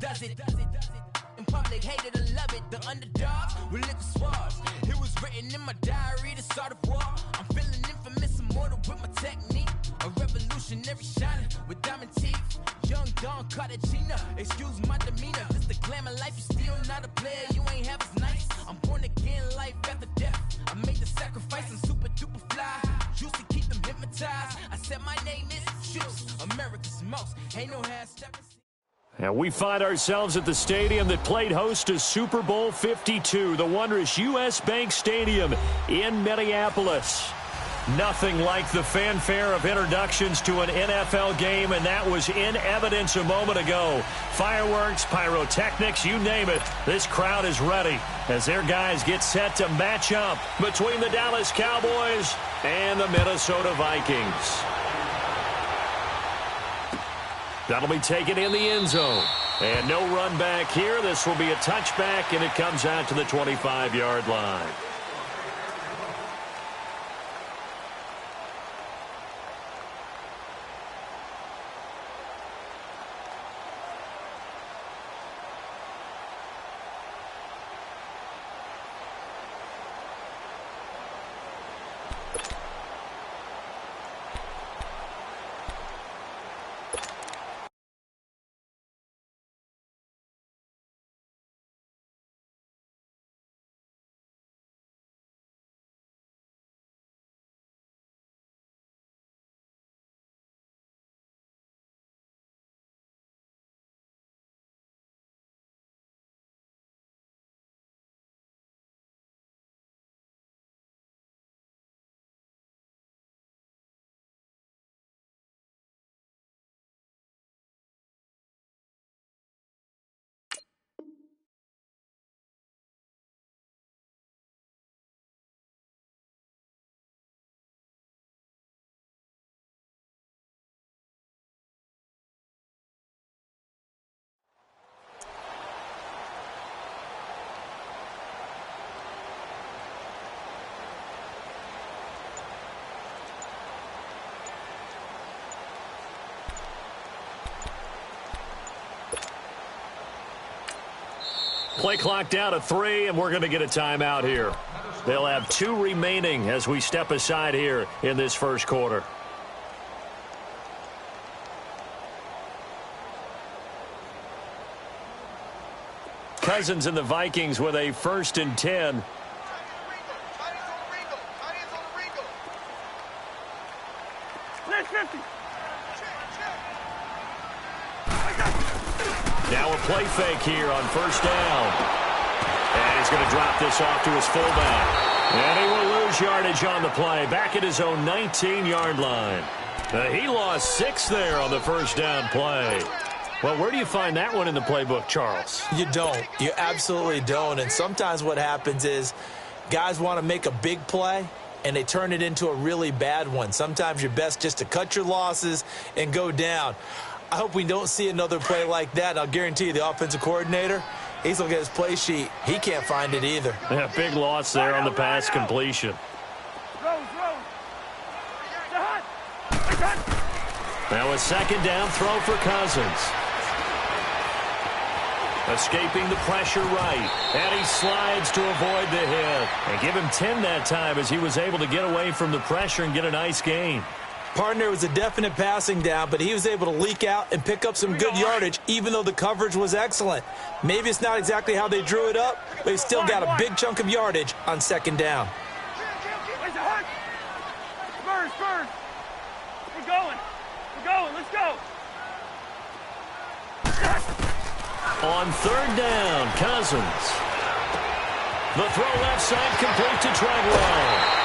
does it. In public, hated or love it. The underdogs with liquor swabs. It was written in my diary to start a war. I'm feeling infamous, immortal with my technique. A revolutionary shining with diamond teeth. Young Don Cartagena, excuse my demeanor. This the glamour life, you still not a player. You ain't half as nice. I'm born again, life after death. I made the sacrifice, I'm super duper fly. Used to keep them hypnotized. I said my name is Juice, America's most. Ain't no half stepping. And we find ourselves at the stadium that played host to Super Bowl 52, the wondrous U.S. Bank Stadium in Minneapolis. Nothing like the fanfare of introductions to an NFL game, and that was in evidence a moment ago. Fireworks, pyrotechnics, you name it. This crowd is ready as their guys get set to match up between the Dallas Cowboys and the Minnesota Vikings. That'll be taken in the end zone. And no run back here. This will be a touchback, and it comes out to the 25-yard line. Play clock down to 3, and we're going to get a timeout here. They'll have 2 remaining as we step aside here in this first quarter. Cousins and the Vikings with a 1st and 10. Now a play fake here on 1st down. And he's going to drop this off to his fullback. And he will lose yardage on the play. Back at his own 19-yard line. He lost 6 there on the 1st down play. Well, where do you find that one in the playbook, Charles? You don't. You absolutely don't. And sometimes what happens is guys want to make a big play, and they turn it into a really bad one. Sometimes you're best just to cut your losses and go down. I hope we don't see another play like that. I'll guarantee you the offensive coordinator, he's looking at his play sheet. He can't find it either. Yeah, big loss there on the pass completion. Now a 2nd down throw for Cousins. Escaping the pressure right. And he slides to avoid the hit. And give him 10 that time as he was able to get away from the pressure and get a nice gain. Partner was a definite passing down, but he was able to leak out and pick up some good yardage, even though the coverage was excellent. Maybe it's not exactly how they drew it up, but he still got a big chunk of yardage on 2nd down. Spurs. We're going. Let's go. On 3rd down, Cousins. The throw left side complete to Treadwell.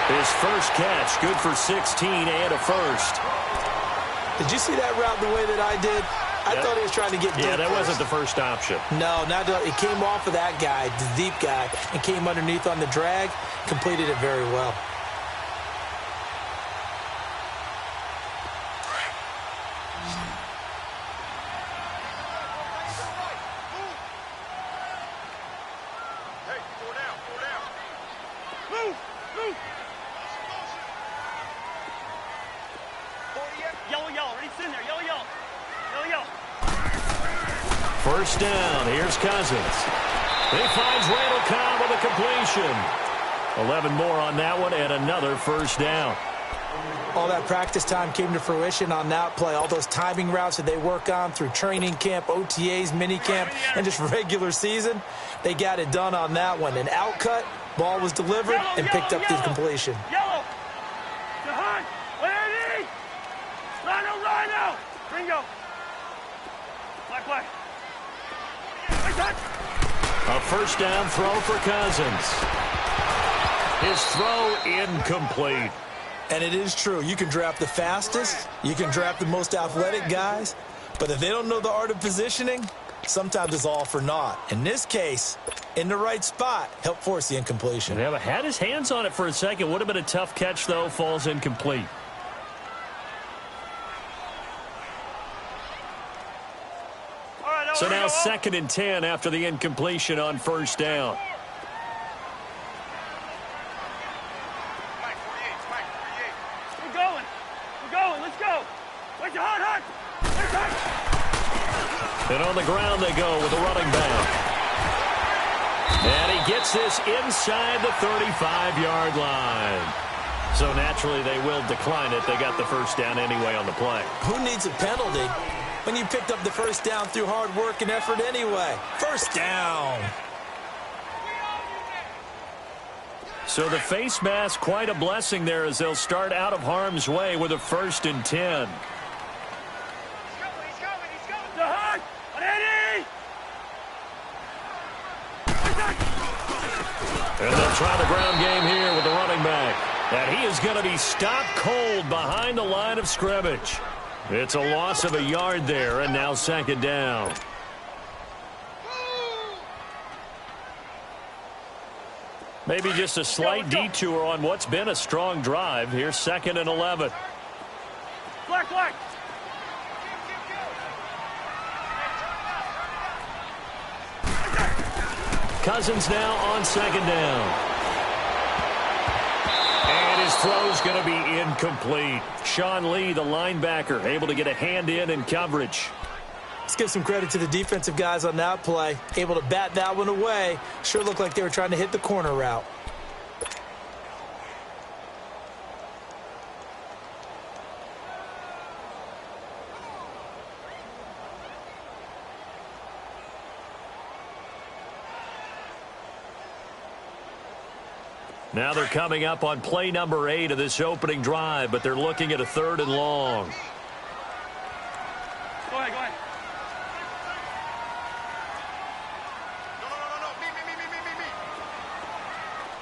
His first catch, good for 16 and a 1st. Did you see that route the way that I did? I thought he was trying to get deep. Yeah, that wasn't the first option. No, not at all. It came off of that guy, the deep guy, and came underneath on the drag, completed it very well. First down. Here's Cousins. He finds Randall Cobb with a completion. 11 more on that one and another first down. All that practice time came to fruition on that play. All those timing routes that they work on through training camp, OTAs, minicamp, and just regular season, they got it done on that one. An outcut, ball was delivered, and picked up the completion. Yellow. Jahan, Lanny. Rhino. Ringo. Black. A first down throw for Cousins. His throw incomplete. And it is true. You can draft the fastest. You can draft the most athletic guys. But if they don't know the art of positioning, sometimes it's all for naught. In this case, in the right spot, helped force the incompletion. Yeah, but had his hands on it for a second. Would have been a tough catch, though. Falls incomplete. So now 2nd and 10 after the incompletion on first down. We're going. Let's go. Where's your hot? And on the ground they go with the running back. And he gets this inside the 35-yard line. So naturally they will decline it. They got the first down anyway on the play. Who needs a penalty when you picked up the first down through hard work and effort anyway? First down. So the face mask, quite a blessing there as they'll start out of harm's way with a 1st and 10. He's going. Jahan, Lanny. And they'll try the ground game here with the running back. And he is going to be stopped cold behind the line of scrimmage. It's a loss of a yard there, and now 2nd down. Maybe just a slight detour on what's been a strong drive. Here's 2nd and 11. Black. Cousins now on 2nd down. And his throw's going to be incomplete. Sean Lee, the linebacker, able to get a hand in coverage. Let's give some credit to the defensive guys on that play. Able to bat that one away. Sure looked like they were trying to hit the corner route. Now they're coming up on play number 8 of this opening drive, but they're looking at a 3rd and long. Go ahead. No. Me.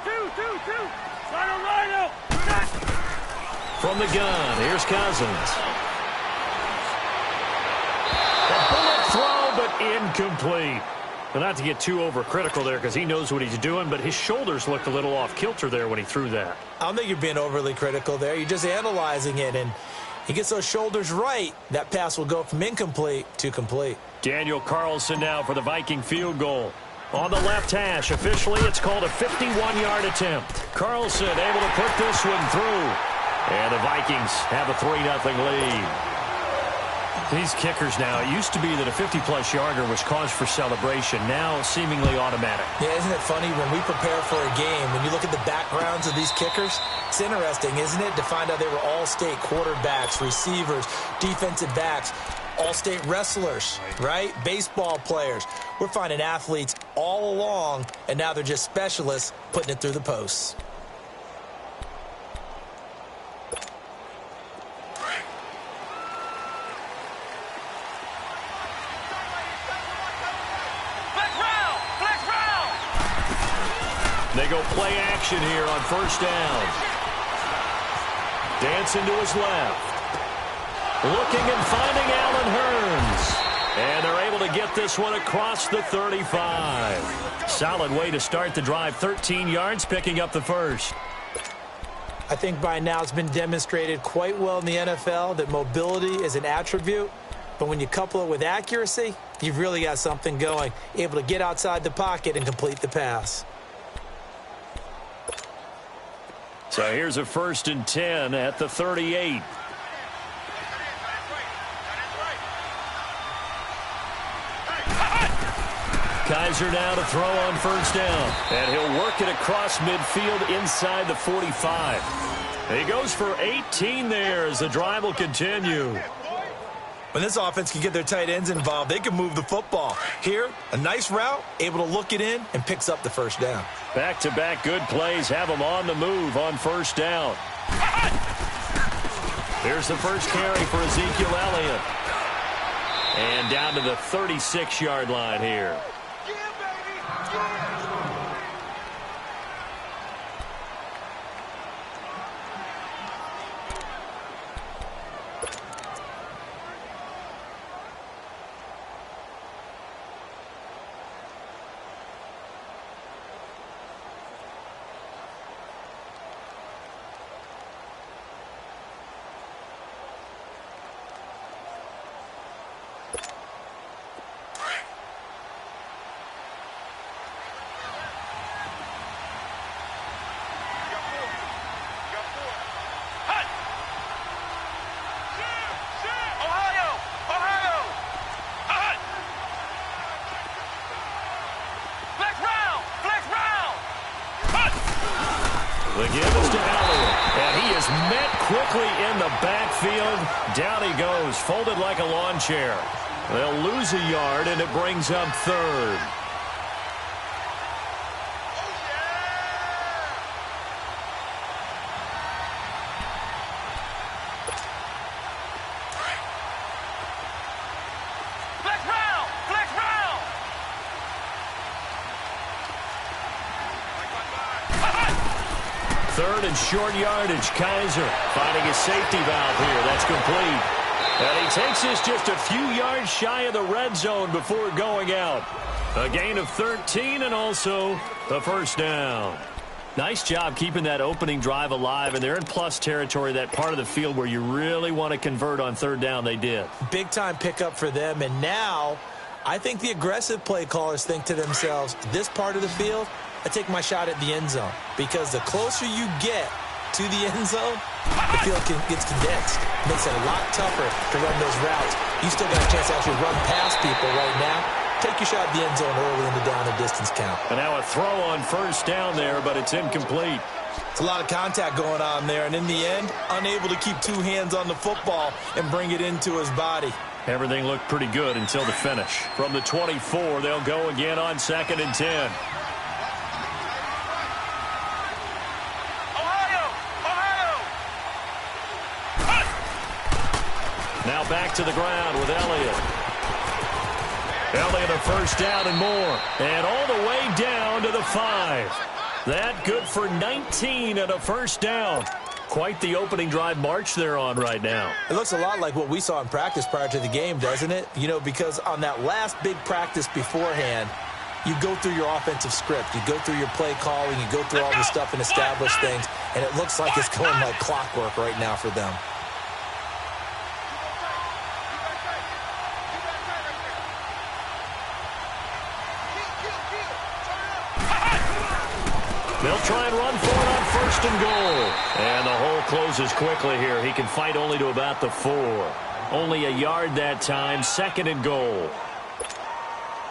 Two. Rhino. From the gun, here's Cousins. A bullet throw, but incomplete. Well, not to get too overcritical there because he knows what he's doing, but his shoulders looked a little off kilter there when he threw that. I don't think you're being overly critical there. You're just analyzing it, and he gets those shoulders right. That pass will go from incomplete to complete. Daniel Carlson now for the Viking field goal. On the left hash, officially it's called a 51-yard attempt. Carlson able to put this one through. And the Vikings have a 3-0 lead. These kickers now, it used to be that a 50-plus yarder was cause for celebration. Now seemingly automatic. Yeah, isn't it funny when we prepare for a game, when you look at the backgrounds of these kickers, it's interesting, isn't it, to find out they were all-state quarterbacks, receivers, defensive backs, all-state wrestlers, right? Baseball players. We're finding athletes all along, and now they're just specialists putting it through the posts. They go play action here on first down. Dancing to his left. Looking and finding Allen Hurns. And they're able to get this one across the 35. Solid way to start the drive. 13 yards, picking up the first. I think by now it's been demonstrated quite well in the NFL that mobility is an attribute. But when you couple it with accuracy, you've really got something going. Able to get outside the pocket and complete the pass. So here's a 1st and 10 at the 38. Kaiser now to throw on first down. And he'll work it across midfield inside the 45. He goes for 18 there as the drive will continue. When this offense can get their tight ends involved, they can move the football. Here, a nice route, able to look it in, and picks up the first down. Back-to-back good plays have them on the move on first down. Here's the first carry for Ezekiel Elliott. And down to the 36-yard line here. The give is to Elliott, and he is met quickly in the backfield. Down he goes, folded like a lawn chair. They'll lose a yard, and it brings up third. Third and short yardage. Kaiser finding his safety valve here. That's complete. And he takes this just a few yards shy of the red zone before going out. A gain of 13 and also the first down. Nice job keeping that opening drive alive, and they're in plus territory, that part of the field where you really want to convert on third down. They did. Big-time pickup for them, and now I think the aggressive play callers think to themselves, this part of the field, I take my shot at the end zone, because the closer you get to the end zone, the field gets condensed. Makes it a lot tougher to run those routes. You still got a chance to actually run past people right now. Take your shot at the end zone early in the down and distance count. And now a throw on first down there, but it's incomplete. It's a lot of contact going on there, and in the end, unable to keep two hands on the football and bring it into his body. Everything looked pretty good until the finish. From the 24, they'll go again on 2nd and 10. Now back to the ground with Elliott. Elliott a first down and more. And all the way down to the 5. That good for 19 and a first down. Quite the opening drive march they're on right now. It looks a lot like what we saw in practice prior to the game, doesn't it? You know, because on that last big practice beforehand, you go through your offensive script. You go through your play calling. You go through all the stuff and establish things. And it looks like it's going like clockwork right now for them. They'll try and run for it on 1st and goal. And the hole closes quickly here. He can fight only to about the 4. Only a yard that time. 2nd and goal.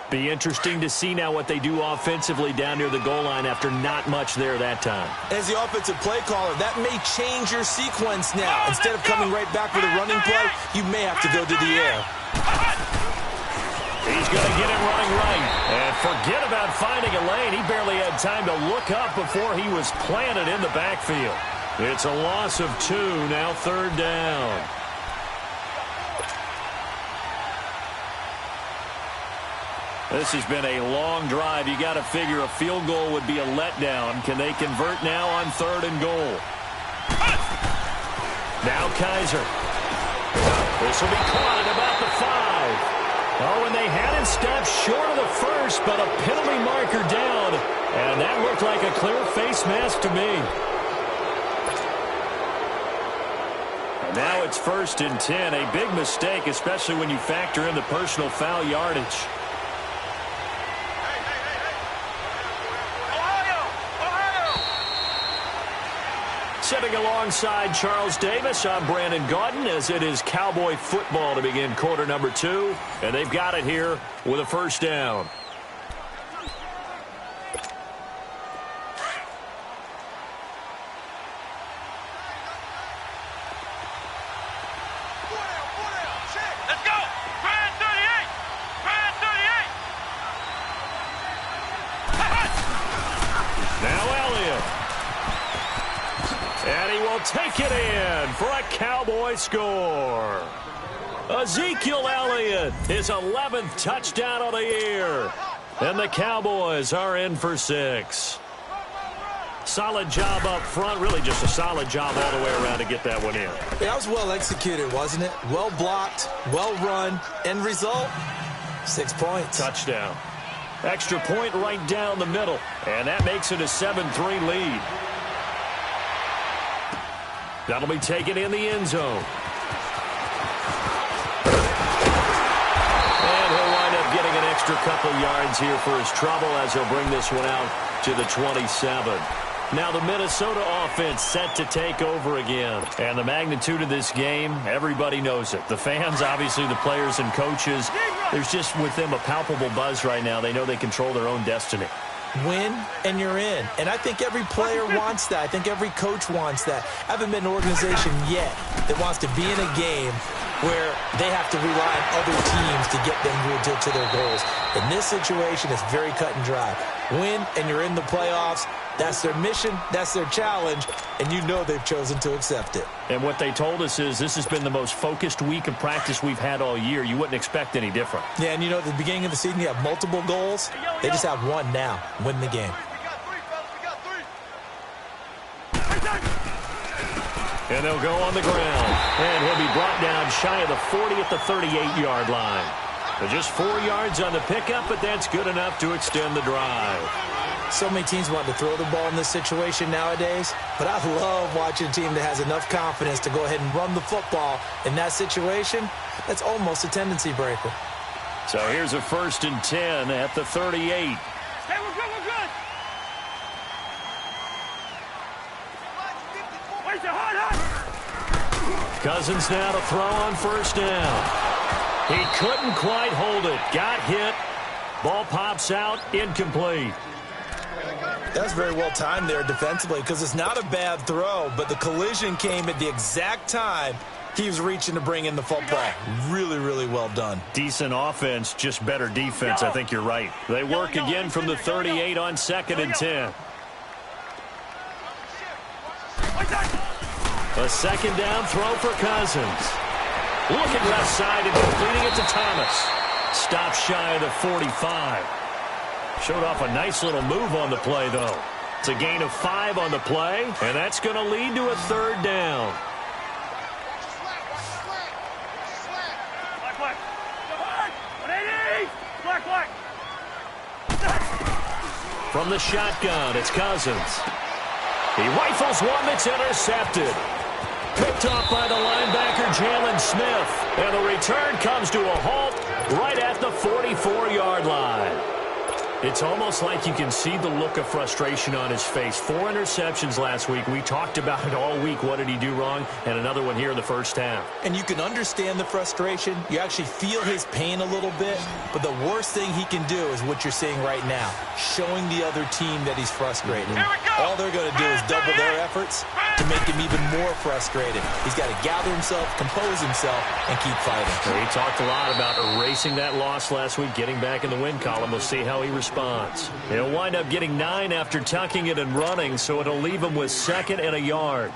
Be interesting to see now what they do offensively down near the goal line after not much there that time. As the offensive play caller, that may change your sequence now. Instead of coming right back with a running play, you may have to go to the air. He's going to get it running right. And forget about finding a lane. He barely had time to look up before he was planted in the backfield. It's a loss of 2, now 3rd down. This has been a long drive. You got to figure a field goal would be a letdown. Can they convert now on 3rd and goal? Now Kaiser. This will be caught at about the 5. Oh, and they had him stopped short of the 1st, but a penalty marker down. And that looked like a clear face mask to me. And now it's 1st and 10. A big mistake, especially when you factor in the personal foul yardage. Sitting alongside Charles Davis, I'm Brandon Gaudin, as it is Cowboy football to begin quarter number 2. And they've got it here with a first down. They'll take it in for a Cowboy score. Ezekiel Elliott, his 11th touchdown of the year. And the Cowboys are in for 6. Solid job up front, really just a solid job all the way around to get that one in. Yeah, that was well executed, wasn't it? Well blocked, well run. End result, 6 points. Touchdown. Extra point right down the middle. And that makes it a 7-3 lead. That'll be taken in the end zone. And he'll wind up getting an extra couple yards here for his trouble as he'll bring this one out to the 27. Now the Minnesota offense set to take over again. And the magnitude of this game, everybody knows it. The fans, obviously the players and coaches, there's just with them a palpable buzz right now. They know they control their own destiny. Win, and you're in. And I think every player wants that. I think every coach wants that. I haven't been an organization yet that wants to be in a game where they have to rely on other teams to get them to their goals. In this situation, it's very cut and dry. Win, and you're in the playoffs. That's their mission. That's their challenge. And you know they've chosen to accept it. And what they told us is this has been the most focused week of practice we've had all year. You wouldn't expect any different. Yeah, and you know, at the beginning of the season, you have multiple goals. They just have one now. Win the game. And they'll go on the ground. And he'll be brought down shy of the 40 at the 38-yard line. But just 4 yards on the pickup, but that's good enough to extend the drive. So many teams want to throw the ball in this situation nowadays, but I love watching a team that has enough confidence to go ahead and run the football. In that situation, that's almost a tendency breaker. So here's a 1st and 10 at the 38. Hey, we're good, we're good. Wait, the hot. Cousins now to throw on 1st down. He couldn't quite hold it. Got hit. Ball pops out. Incomplete. That's very well timed there defensively because it's not a bad throw, but the collision came at the exact time he was reaching to bring in the football. Really, really well done. Decent offense, just better defense. I think you're right. They work again from the 38 on 2nd and 10. A 2nd down throw for Cousins. Looking left side and completing it to Thomas. Stop shy of the 45. Showed off a nice little move on the play, though. It's a gain of 5 on the play, and that's going to lead to a 3rd down. From the shotgun, it's Cousins. He rifles one that's intercepted. Picked off by the linebacker, Jalen Smith. And the return comes to a halt right at the 44-yard line. It's almost like you can see the look of frustration on his face. 4 interceptions last week. We talked about it all week. What did he do wrong? And another one here in the first half. And you can understand the frustration. You actually feel his pain a little bit. But the worst thing he can do is what you're seeing right now, showing the other team that he's frustrated. All they're going to do is double their efforts to make him even more frustrated. He's got to gather himself, compose himself, and keep fighting. He talked a lot about erasing that loss last week, getting back in the win column. We'll see how he responds. He'll wind up getting 9 after tucking it and running, so it'll leave him with 2nd and a yard.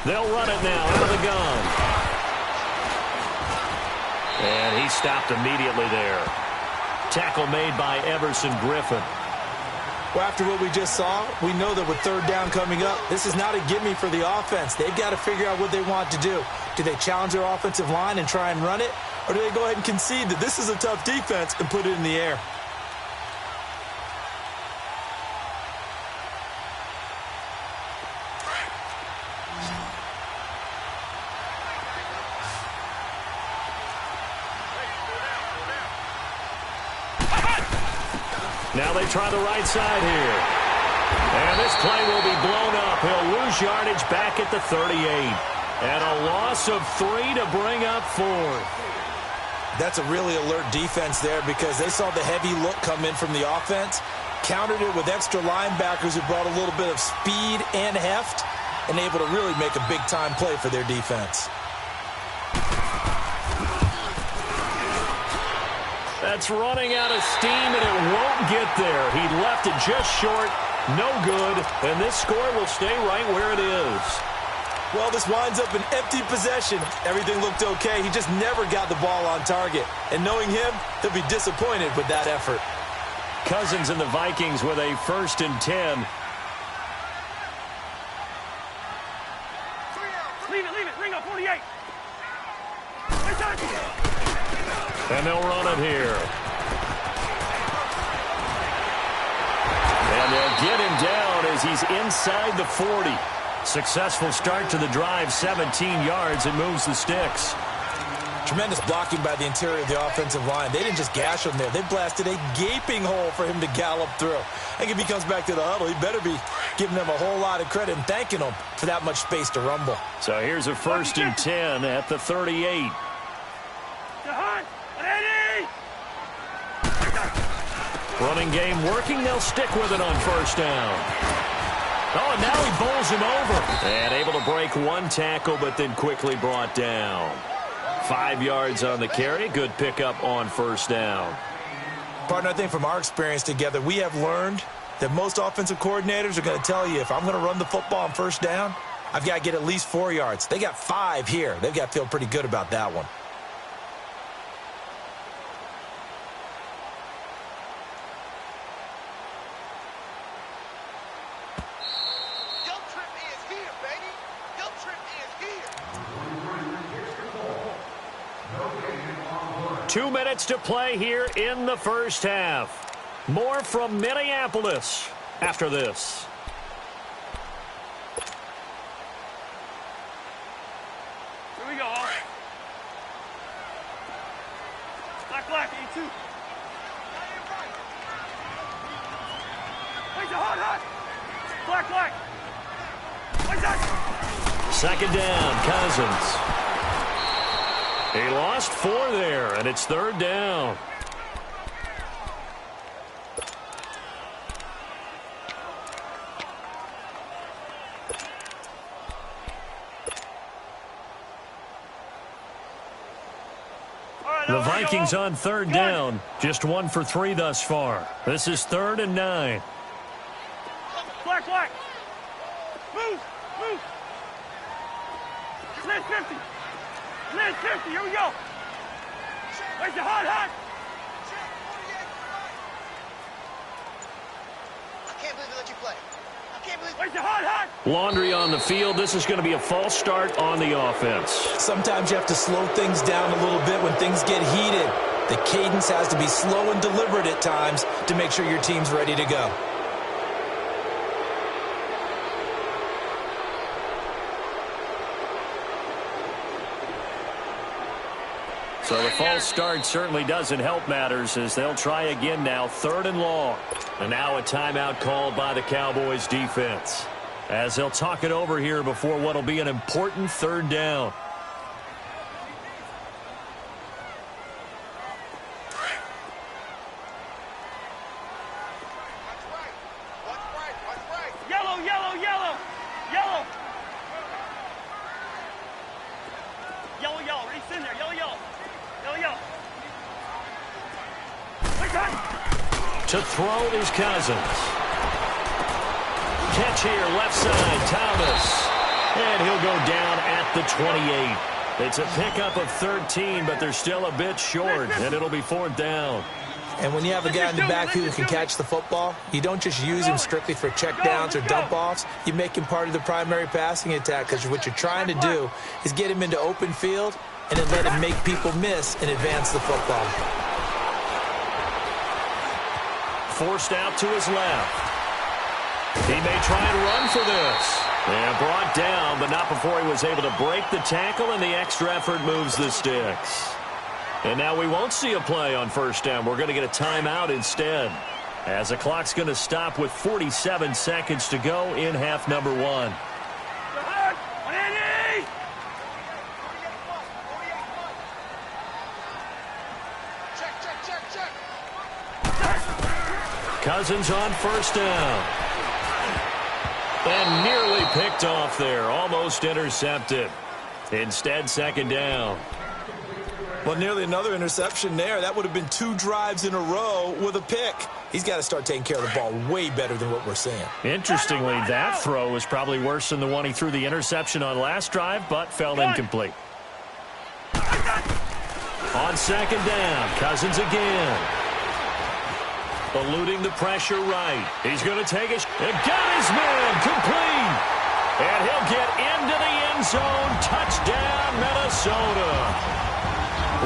They'll run it now out of the gun. And he stopped immediately there. Tackle made by Everson Griffin. Well, after what we just saw, we know that with 3rd down coming up, this is not a gimme for the offense. They've got to figure out what they want to do. Do they challenge their offensive line and try and run it? Or do they go ahead and concede that this is a tough defense and put it in the air? Now they try the right side here. And this play will be blown up. He'll lose yardage back at the 38. And a loss of 3 to bring up 4th. That's a really alert defense there because they saw the heavy look come in from the offense. countered it with extra linebackers who brought a little bit of speed and heft and able to really make a big-time play for their defense. That's running out of steam, and it won't get there. He left it just short, no good, and this score will stay right where it is. Well, this winds up an empty possession. Everything looked okay. He just never got the ball on target. And knowing him, he'll be disappointed with that effort. Cousins and the Vikings with a 1st and 10. Leave it. Ring up, 48. And they'll run it here. And they'll get him down as he's inside the 40. Successful start to the drive, 17 yards, and moves the sticks. Tremendous blocking by the interior of the offensive line. They didn't just gash him there. They blasted a gaping hole for him to gallop through. I think if he comes back to the huddle, he better be giving them a whole lot of credit and thanking them for that much space to rumble. So here's a 1st and 10 at the 38. Running game working. They'll stick with it on 1st down. Oh, and now he bowls him over. And able to break one tackle, but then quickly brought down. 5 yards on the carry. Good pickup on 1st down. Partner, I think from our experience together, we have learned that most offensive coordinators are going to tell you, if I'm going to run the football on 1st down, I've got to get at least 4 yards. They got 5 here. They've got to feel pretty good about that one. Your trip is here, baby. Your trip is here. 2 minutes to play here in the 1st half. More from Minneapolis after this. Here we go. Black, E2. Wait, hot. Black. Wait, that. 2nd down, Cousins. He lost 4 there, and it's 3rd down. The Vikings on 3rd down. Just 1 for 3 thus far. This is 3rd and 9. Black. Move. List 50. Here we go. Where's the hot? I can't believe they let you play. Where's the hot? Laundry on the field. This is going to be a false start on the offense. Sometimes you have to slow things down a little bit when things get heated. The cadence has to be slow and deliberate at times to make sure your team's ready to go. So the false start certainly doesn't help matters as they'll try again now, 3rd and long. And now a timeout called by the Cowboys defense as they'll talk it over here before what will be an important 3rd down. Yellow. Reach in there. Yellow. To throw is Cousins. Catch here, left side, Thomas. And he'll go down at the 28. It's a pickup of 13, but they're still a bit short, and it'll be 4th down. And when you have a guy in the backfield who can catch the football, you don't just use him strictly for checkdowns or dump-offs. You make him part of the primary passing attack because what you're trying to do is get him into open field and then let him make people miss and advance the football. Forced out to his left. He may try and run for this. And brought down, but not before he was able to break the tackle, and the extra effort moves the sticks. And now we won't see a play on 1st down. We're going to get a timeout instead, as the clock's going to stop with 47 seconds to go in half number 1. Cousins on first down. And nearly picked off there. Almost intercepted. Instead, second down. Well, nearly another interception there. That would have been 2 drives in a row with a pick. He's got to start taking care of the ball way better than what we're seeing. Interestingly, that throw was probably worse than the one he threw the interception on last drive, but fell incomplete. On second down, Cousins again. Eluding the pressure right. He's going to take it. And got his man complete. And he'll get into the end zone. Touchdown, Minnesota.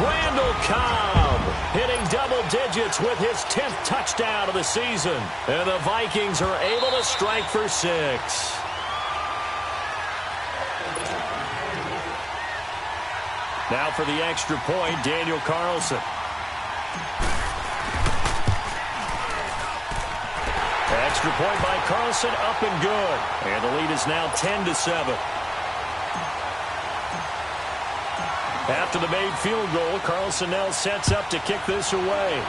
Randall Cobb hitting double digits with his 10th touchdown of the season. And the Vikings are able to strike for 6. Now for the extra point, Daniel Carlson. Extra point by Carlson, up and good. And the lead is now 10-7. After the made field goal, Carlson now sets up to kick this away.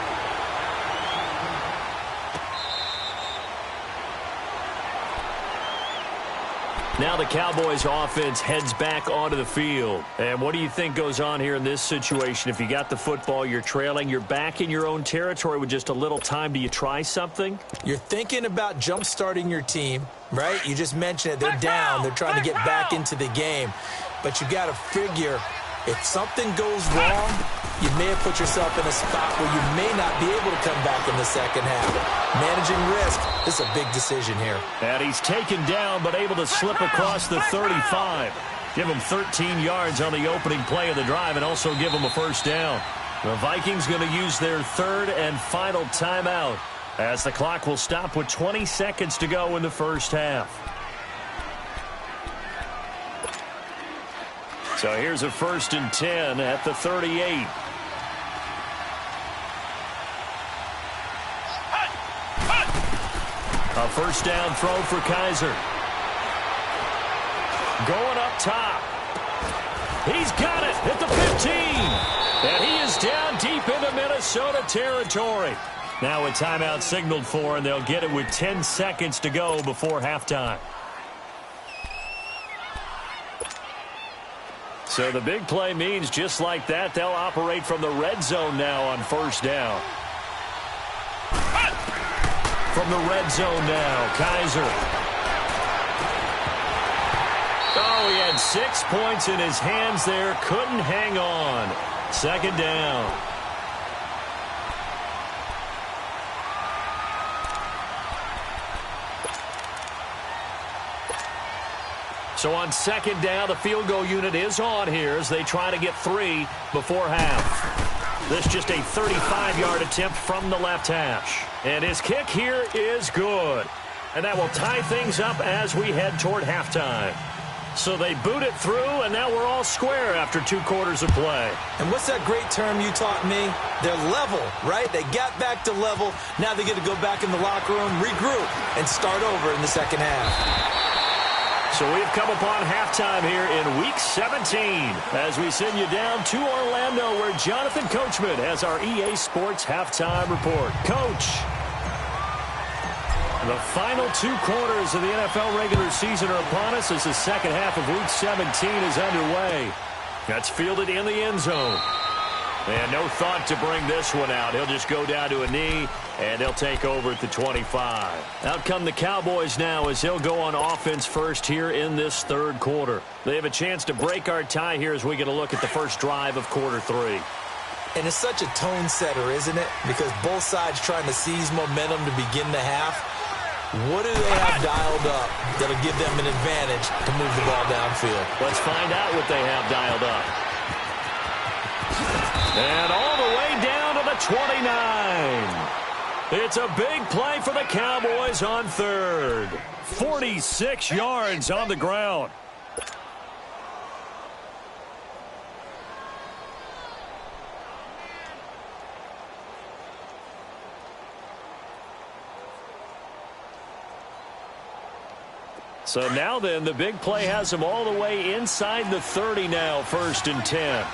Now the Cowboys offense heads back onto the field. And what do you think goes on here in this situation? If you got the football, you're trailing, you're back in your own territory with just a little time. Do you try something? You're thinking about jump-starting your team, right? You just mentioned it. They're down. They're trying to get back into the game. But you got to figure if something goes wrong, you may have put yourself in a spot where you may not be able to come back in the second half. Managing risk, this is a big decision here. And he's taken down but able to slip across the 35. Give him 13 yards on the opening play of the drive and also give him a first down. The Vikings going to use their third and final timeout as the clock will stop with 20 seconds to go in the first half. So here's a 1st and 10 at the 38. A first down throw for Kaiser. Going up top. He's got it at the 15. And he is down deep into Minnesota territory. Now a timeout signaled for, and they'll get it with 10 seconds to go before halftime. So the big play means just like that, they'll operate from the red zone now on first down. From the red zone now, Kaiser. Oh, he had 6 points in his hands there. Couldn't hang on. Second down. So on second down, the field goal unit is on here as they try to get 3 before half. This just a 35-yard attempt from the left hash. And his kick here is good. And that will tie things up as we head toward halftime. So they boot it through, and now we're all square after 2 quarters of play. And what's that great term you taught me? They're level, right? They got back to level. Now they get to go back in the locker room, regroup, and start over in the second half. So we've come upon halftime here in Week 17 as we send you down to Orlando where Jonathan Coachman has our EA Sports Halftime Report. Coach, the final 2 quarters of the NFL regular season are upon us as the second half of Week 17 is underway. That's fielded in the end zone. And no thought to bring this one out. He'll just go down to a knee, and he'll take over at the 25. Out come the Cowboys now as he'll go on offense first here in this third quarter. They have a chance to break our tie here as we get a look at the first drive of quarter 3. And it's such a tone setter, isn't it? Because both sides trying to seize momentum to begin the half. What do they have dialed up that'll give them an advantage to move the ball downfield? Let's find out what they have dialed up. And all the way down to the 29. It's a big play for the Cowboys on third. 46 yards on the ground. So now then, the big play has them all the way inside the 30 now, 1st and 10.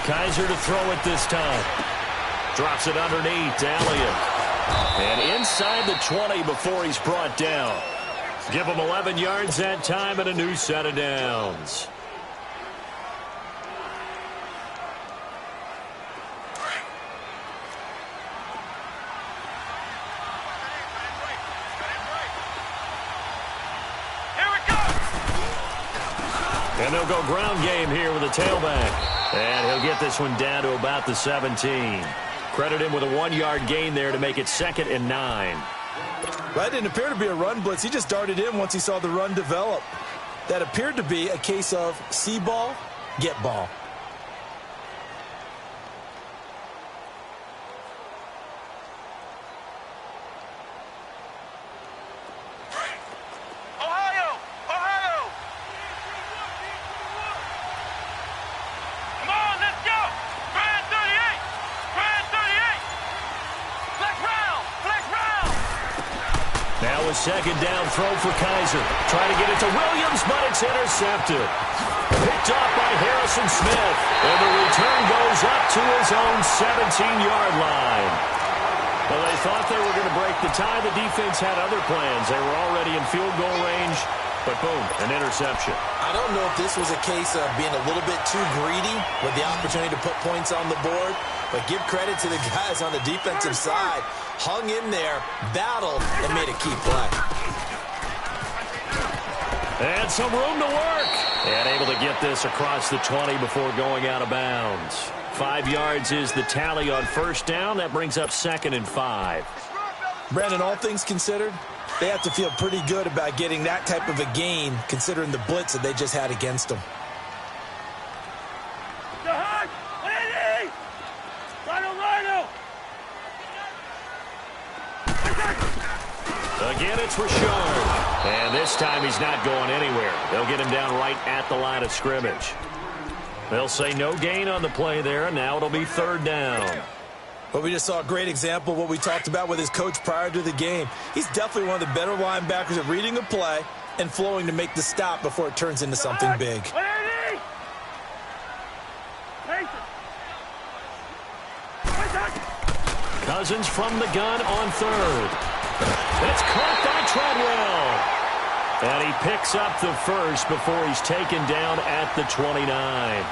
Kaiser to throw it this time. Drops it underneath. Elliott. And inside the 20 before he's brought down. Give him 11 yards that time and a new set of downs. And they'll go ground game here with a tailback. And he'll get this one down to about the 17. Credit him with a 1-yard gain there to make it 2nd and 9. That didn't appear to be a run blitz. He just darted in once he saw the run develop. That appeared to be a case of see ball, get ball. Second down throw for Kaiser. Trying to get it to Williams, but it's intercepted. Picked off by Harrison Smith. And the return goes up to his own 17-yard line. Well, they thought they were going to break the tie. The defense had other plans. They were already in field goal range, but boom, an interception. I don't know if this was a case of being a little bit too greedy with the opportunity to put points on the board, but give credit to the guys on the defensive side. Hung in there, battled, and made a key play. And some room to work. And able to get this across the 20 before going out of bounds. 5 yards is the tally on first down. That brings up 2nd and 5. Brandon, all things considered, they have to feel pretty good about getting that type of a gain considering the blitz that they just had against them. Again, it's Richard. And this time he's not going anywhere. They'll get him down right at the line of scrimmage. They'll say no gain on the play there, and now it'll be 3rd down. But we just saw a great example of what we talked about with his coach prior to the game. He's definitely one of the better linebackers at reading a play and flowing to make the stop before it turns into something big. Cousins from the gun on 3rd. It's caught by Treadwell. And he picks up the first before he's taken down at the 29.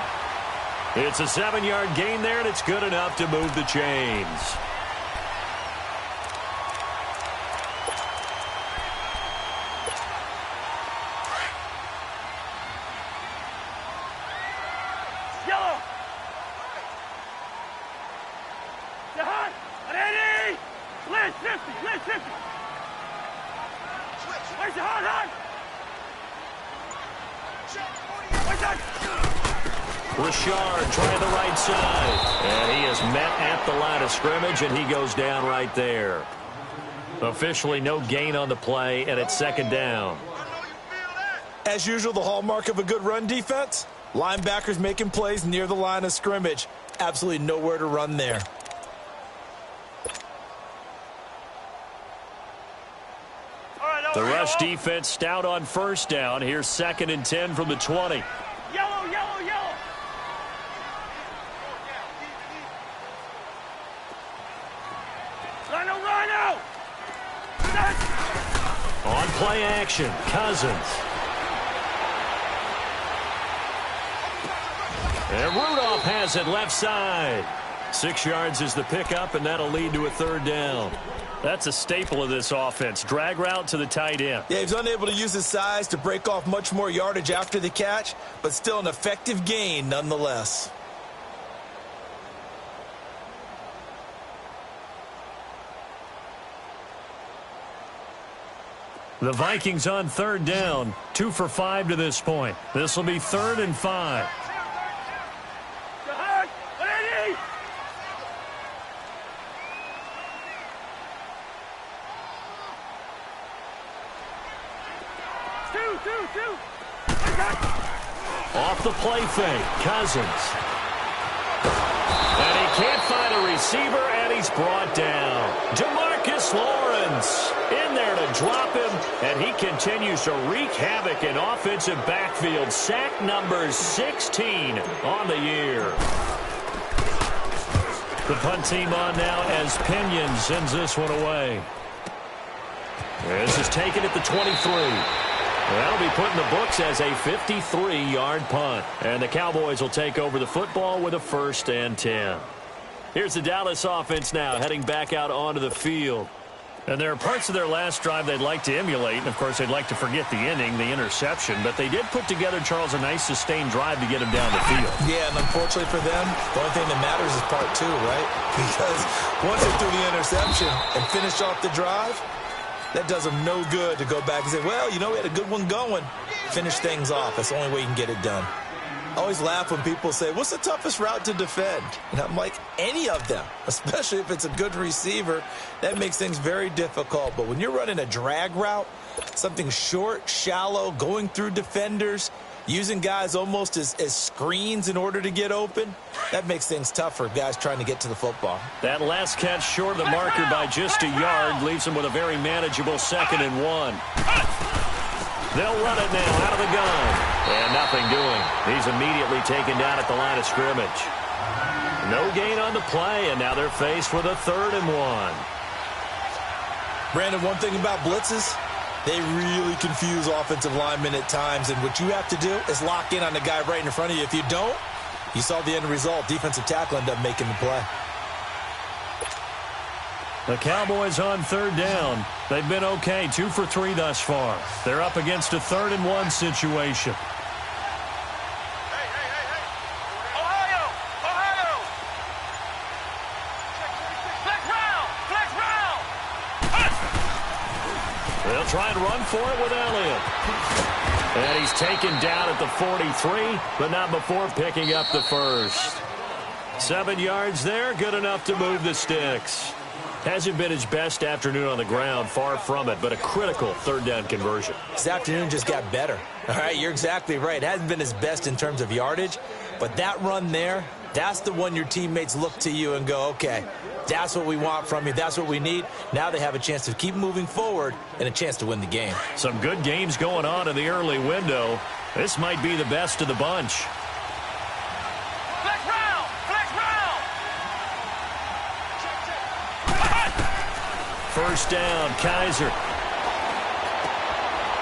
It's a 7-yard gain there, and it's good enough to move the chains. Yellow. Jahan, ready. List 50, list 50. Where's Jahan, hard? Richard trying the right side. And he is met at the line of scrimmage, and he goes down right there. Officially no gain on the play, and it's 2nd down. As usual, the hallmark of a good run defense, linebackers making plays near the line of scrimmage. Absolutely nowhere to run there. The rush defense stout on first down. Here's 2nd and 10 from the 20. Yellow, yellow, yellow. Rhino, Rhino. On play action, Cousins. And Rudolph has it left side. 6 yards is the pickup, and that'll lead to a 3rd down. That's a staple of this offense. Drag route to the tight end. Yeah, he's unable to use his size to break off much more yardage after the catch, but still an effective gain nonetheless. The Vikings on 3rd down, 2 for 5 to this point. This will be 3rd and 5. Off the play fake, Cousins. And he can't find a receiver, and he's brought down. DeMarcus Lawrence in there to drop him, and he continues to wreak havoc in offensive backfield. Sack number 16 on the year. The punt team on now as Pinion sends this one away. This is taken at the 23. That'll be put in the books as a 53-yard punt. And the Cowboys will take over the football with a 1st and 10. Here's the Dallas offense now heading back out onto the field. And there are parts of their last drive they'd like to emulate. And, of course, they'd like to forget the inning, the interception. But they did put together, Charles, a nice sustained drive to get them down the field. Yeah, and unfortunately for them, the only thing that matters is part 2, right? Because once they threw the interception and finished off the drive, that does them no good to go back and say, well, you know, we had a good one going. Finish things off. That's the only way you can get it done. I always laugh when people say, what's the toughest route to defend? And I'm like, any of them, especially if it's a good receiver. That makes things very difficult. But when you're running a drag route, something short, shallow, going through defenders, using guys almost as screens in order to get open, that makes things tough for guys trying to get to the football. That last catch short of the marker by just a yard leaves him with a very manageable 2nd and 1. They'll run it now out of the gun. And nothing doing. He's immediately taken down at the line of scrimmage. No gain on the play, and now they're faced with a 3rd and 1. Brandon, one thing about blitzes, they really confuse offensive linemen at times, and what you have to do is lock in on the guy right in front of you. If you don't, you saw the end result. Defensive tackle ended up making the play. The Cowboys on 3rd down. They've been okay, 2 for 3 thus far. They're up against a 3rd and 1 situation. Ohio! Flex round! They'll try and run for it with Elliott. And he's taken down at the 43, but not before picking up the 1st. 7 yards there, good enough to move the sticks. Hasn't been his best afternoon on the ground, far from it, but a critical 3rd down conversion. This afternoon just got better. All right, you're exactly right. It hasn't been his best in terms of yardage, but that run there, that's the one your teammates look to you and go, okay, that's what we want from you. That's what we need. Now they have a chance to keep moving forward and a chance to win the game. Some good games going on in the early window. This might be the best of the bunch. Flex round! First down, Kaiser.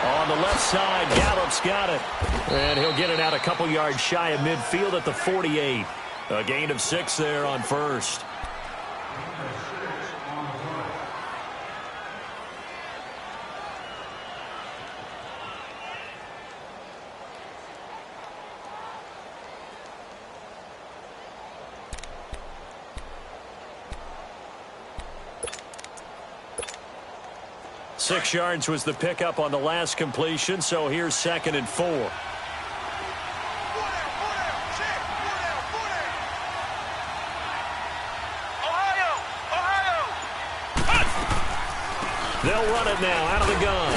On the left side, Gallup's got it. And he'll get it out a couple yards shy of midfield at the 48. A gain of 6 there on 1st. Six yards was the pickup on the last completion, so here's 2nd and 4. Ohio! They'll run it now out of the gun.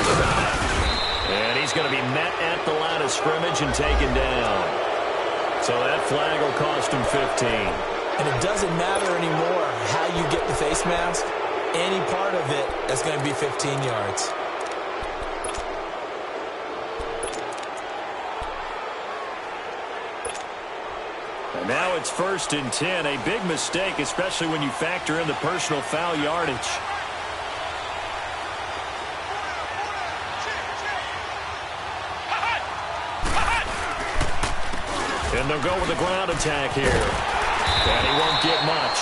And he's going to be met at the line of scrimmage and taken down. So that flag will cost him 15. And it doesn't matter anymore how you get the face mask. Any part of it, that's going to be 15 yards. And now it's 1st and 10. A big mistake, especially when you factor in the personal foul yardage. And they'll go with the ground attack here. And he won't get much.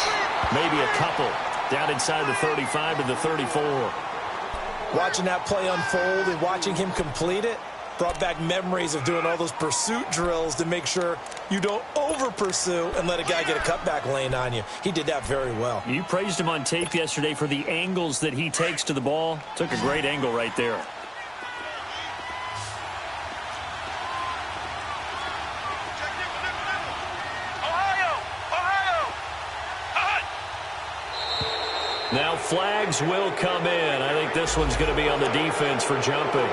Maybe a couple. Down inside the 35 to the 34. Watching that play unfold and watching him complete it brought back memories of doing all those pursuit drills to make sure you don't over-pursue and let a guy get a cutback lane on you. He did that very well. You praised him on tape yesterday for the angles that he takes to the ball. Took a great angle right there. Now flags will come in. I think this one's going to be on the defense for jumping.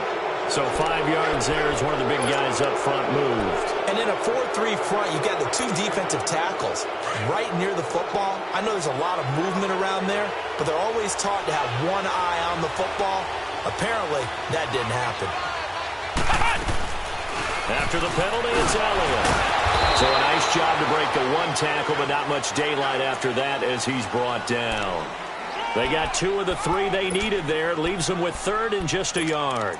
So 5 yards there as one of the big guys up front moved. And in a 4-3 front, you've got the 2 defensive tackles right near the football. I know there's a lot of movement around there, but they're always taught to have one eye on the football. Apparently, that didn't happen. After the penalty, it's Elliott. So a nice job to break the one tackle, but not much daylight after that as he's brought down. They got 2 of the 3 they needed there. Leaves them with 3rd and just a yard.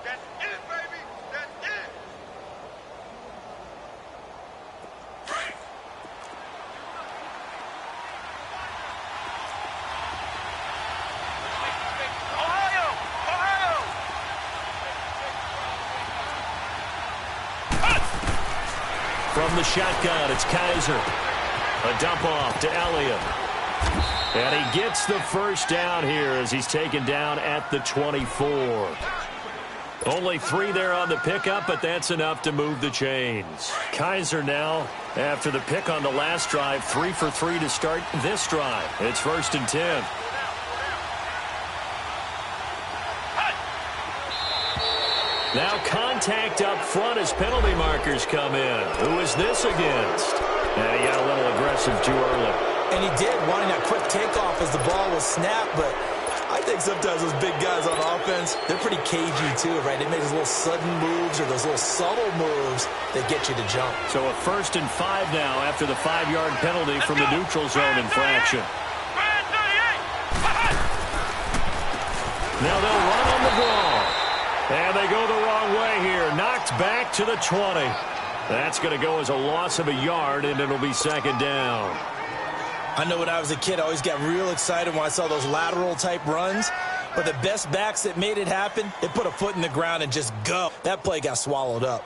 That's it, baby. That's it. Ohio! Ohio! From the shotgun, it's Kaiser. A dump off to Elliott. And he gets the first down here as he's taken down at the 24. Only 3 there on the pickup, but that's enough to move the chains. Kaiser now, after the pick on the last drive, 3 for 3 to start this drive. It's 1st and 10. Now contact up front as penalty markers come in. Who is this against? And he got a little aggressive too early. And he did, wanting that quick takeoff as the ball was snapped, but I think sometimes those big guys on offense, they're pretty cagey too, right? They make those little sudden moves or those little subtle moves that get you to jump. So a 1st and 5 now after the 5-yard penalty from the neutral zone infraction. Now they'll run on the ball. And they go the wrong way here. Knocked back to the 20. That's going to go as a loss of a yard, and it'll be 2nd down. I know when I was a kid, I always got real excited when I saw those lateral-type runs. But the best backs that made it happen, they put a foot in the ground and just go. That play got swallowed up.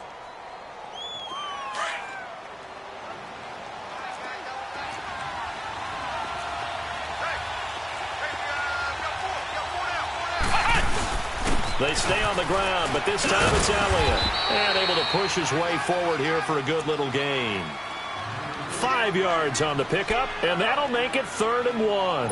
They stay on the ground, but this time it's Elliott. And able to push his way forward here for a good little gain. 5 yards on the pickup, and that'll make it 3rd and 1.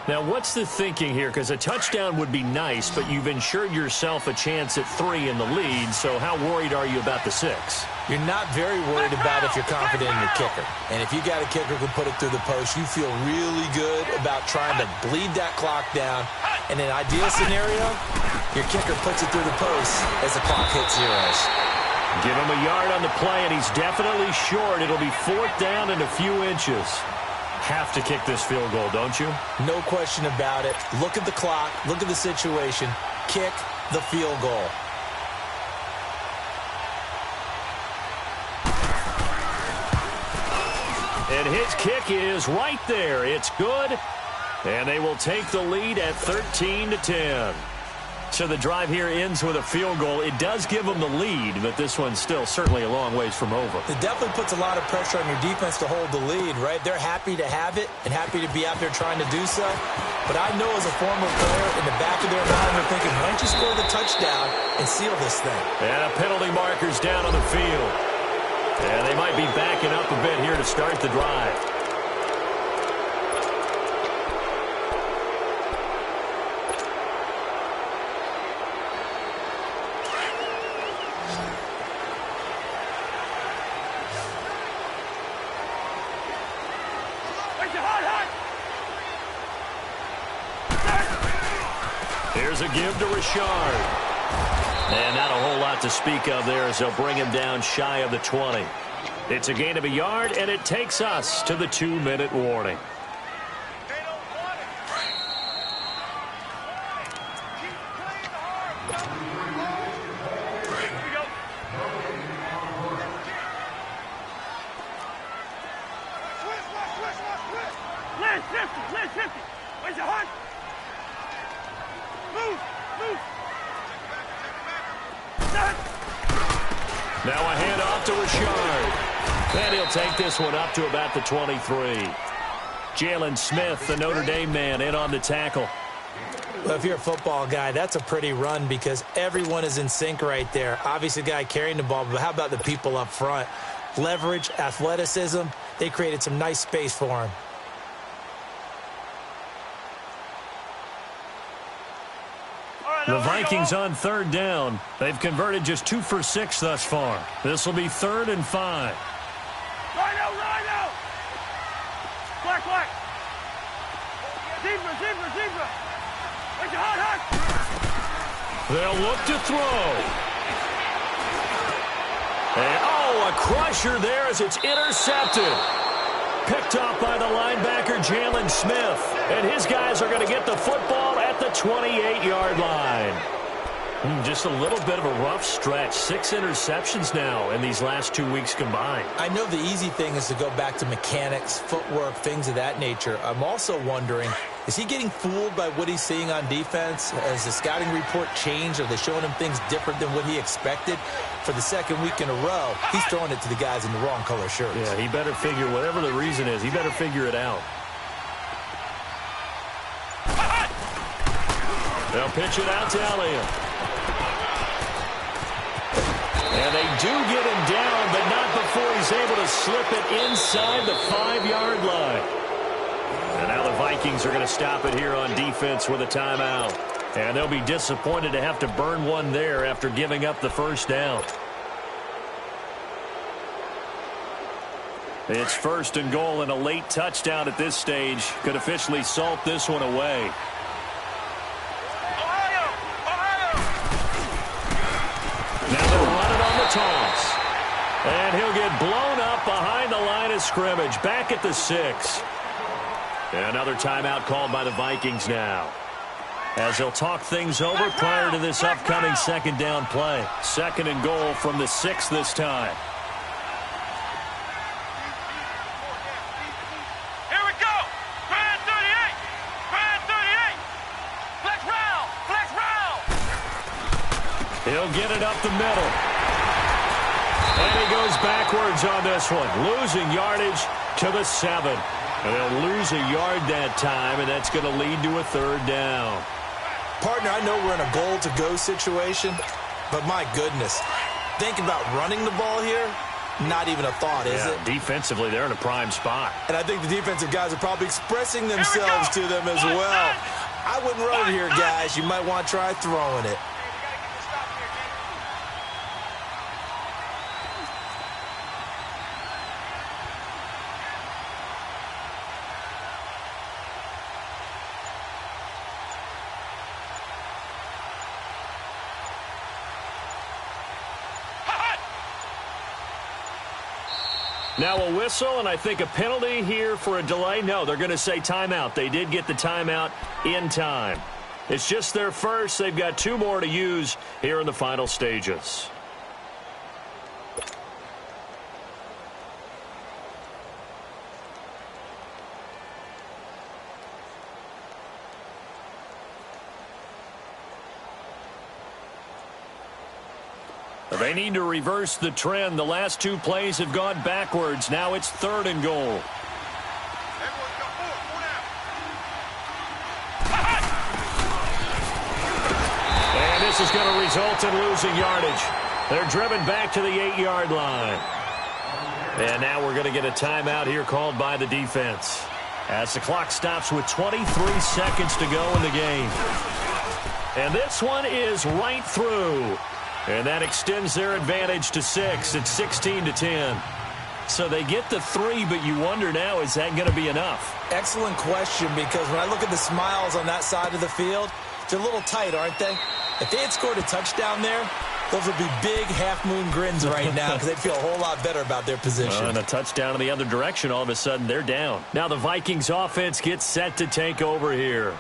Now, what's the thinking here? Because a touchdown would be nice, but you've ensured yourself a chance at 3 in the lead, so how worried are you about the 6? You're not very worried about if you're confident in your kicker. And if you got a kicker who can put it through the post, you feel really good about trying to bleed that clock down. In an ideal scenario, your kicker puts it through the post as the clock hits zeros. Give him a yard on the play, and he's definitely short. It'll be 4th down and a few inches. Have to kick this field goal, don't you? No question about it. Look at the clock. Look at the situation. Kick the field goal. And his kick is right there. It's good. And they will take the lead at 13-10. So the drive here ends with a field goal. It does give them the lead, but this one's still certainly a long ways from over. It definitely puts a lot of pressure on your defense to hold the lead, right? They're happy to have it and happy to be out there trying to do so. But I know as a former player, in the back of their mind, they're thinking, why don't you score the touchdown and seal this thing? And a penalty marker's down on the field. And they might be backing up a bit here to start the drive. Here's a give to Richard. And not a whole lot to speak of there as they'll bring him down shy of the 20. It's a gain of a yard, and it takes us to the 2-minute warning. Where's your heart? Move! Now a handoff to Richard. And he'll take this one up to about the 23. Jalen Smith, the Notre Dame man, in on the tackle. Well, if you're a football guy, that's a pretty run because everyone is in sync right there. Obviously, the guy carrying the ball, but how about the people up front? Leverage, athleticism, they created some nice space for him. The Vikings on 3rd down. They've converted just 2 for 6 thus far. This will be 3rd and 5. Rhino! Black! Zebra! Where's your heart? They'll look to throw. And, oh, a crusher there as it's intercepted. Picked off by the linebacker, Jalen Smith. And his guys are going to get the football at the 28-yard line. Just a little bit of a rough stretch. 6 interceptions now in these last 2 weeks combined. I know the easy thing is to go back to mechanics, footwork, things of that nature. I'm also wondering, is he getting fooled by what he's seeing on defense? Has the scouting report changed? Are they showing him things different than what he expected? For the second week in a row, he's throwing it to the guys in the wrong color shirts. Yeah, he better figure, whatever the reason is, he better figure it out. They'll pitch it out to Elliott. And they do get him down, but not before he's able to slip it inside the 5-yard line. And now the Vikings are going to stop it here on defense with a timeout. And they'll be disappointed to have to burn one there after giving up the first down. It's 1st and goal, and a late touchdown at this stage could officially salt this one away. Now they'll run it on the toss. And he'll get blown up behind the line of scrimmage. Back at the 6. Another timeout called by the Vikings now, as they'll talk things over prior to this upcoming 2nd down play. 2nd and goal from the 6 this time. Here we go. Grand 38. Grand 38. Flex round. Flex round. He'll get it up the middle. And he goes backwards on this one, losing yardage to the 7. And they'll lose a yard that time, and that's going to lead to a 3rd down. Partner, I know we're in a goal-to-go situation, but my goodness, think about running the ball here, not even a thought, is it? Defensively, they're in a prime spot. And I think the defensive guys are probably expressing themselves to them as well. I wouldn't run it here, guys. You might want to try throwing it. Now a whistle, and I think a penalty here for a delay. No, they're going to say timeout. They did get the timeout in time. It's just their first. They've got 2 more to use here in the final stages. They need to reverse the trend. The last 2 plays have gone backwards. Now it's 3rd and goal. And this is going to result in losing yardage. They're driven back to the 8-yard line. And now we're going to get a timeout here called by the defense, as the clock stops with 23 seconds to go in the game. And this one is right through. And that extends their advantage to 6. It's 16-10. So they get the 3, but you wonder now, is that going to be enough? Excellent question, because when I look at the smiles on that side of the field, they're a little tight, aren't they? If they had scored a touchdown there, those would be big half-moon grins right now, because they'd feel a whole lot better about their position. And a touchdown in the other direction, all of a sudden they're down. Now the Vikings offense gets set to take over here.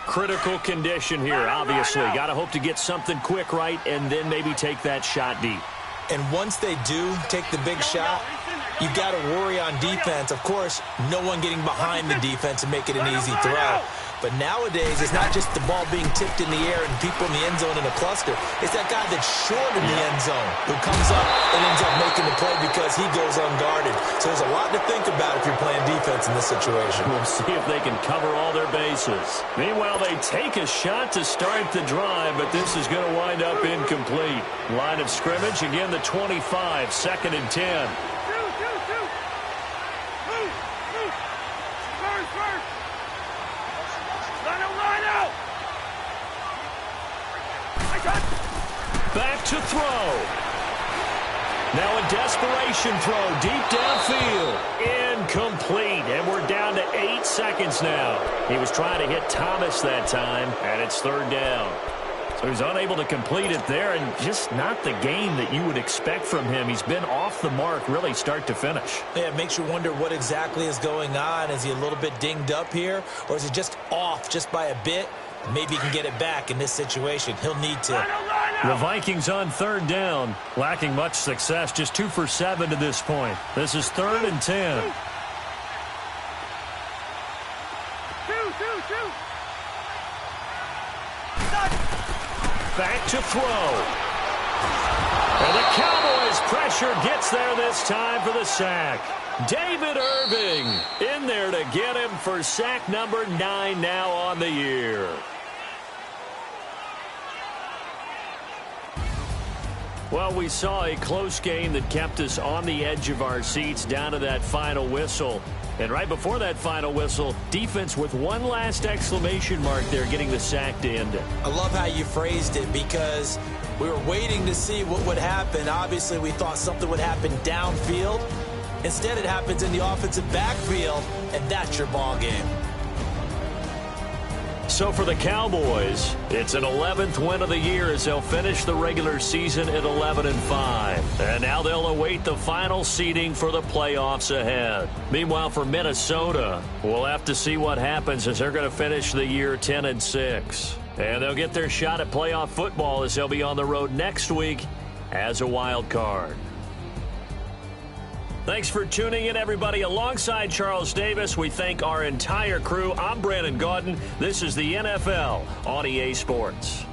Critical condition here, obviously. Got to hope to get something quick right and then maybe take that shot deep. And once they do take the big shot, you've got to worry on defense. Of course, no one getting behind the defense and make it an easy throw. But nowadays, it's not just the ball being tipped in the air and people in the end zone in a cluster. It's that guy that's short in the end zone who comes up and ends up making the play because he goes unguarded. So there's a lot to think about if you're playing defense in this situation. We'll see if they can cover all their bases. Meanwhile, they take a shot to start the drive, but this is going to wind up incomplete. Line of scrimmage, again the 25, 2nd and 10. Back to throw. Now a desperation throw deep downfield. Incomplete. And we're down to 8 seconds now. He was trying to hit Thomas that time, and it's 3rd down. So he's unable to complete it there, and just not the game that you would expect from him. He's been off the mark really start to finish. Yeah, it makes you wonder what exactly is going on. Is he a little bit dinged up here, or is he just off just by a bit? Maybe he can get it back in this situation. He'll need to. The Vikings on third down, lacking much success, just 2 for 7 to this point. This is 3rd and 10. Back to throw. And the Cowboys pressure gets there this time for the sack. David Irving in there to get him for sack number 9 now on the year. Well, we saw a close game that kept us on the edge of our seats down to that final whistle. And right before that final whistle, defense with one last exclamation mark there, getting the sack to end it. I love how you phrased it, because we were waiting to see what would happen. Obviously, we thought something would happen downfield. Instead, it happens in the offensive backfield, and that's your ball game. So for the Cowboys, it's an 11th win of the year as they'll finish the regular season at 11-5. And now they'll await the final seeding for the playoffs ahead. Meanwhile, for Minnesota, we'll have to see what happens as they're going to finish the year 10-6. And they'll get their shot at playoff football as they'll be on the road next week as a wild card. Thanks for tuning in, everybody. Alongside Charles Davis, we thank our entire crew. I'm Brandon Gaudin. This is the NFL on EA Sports.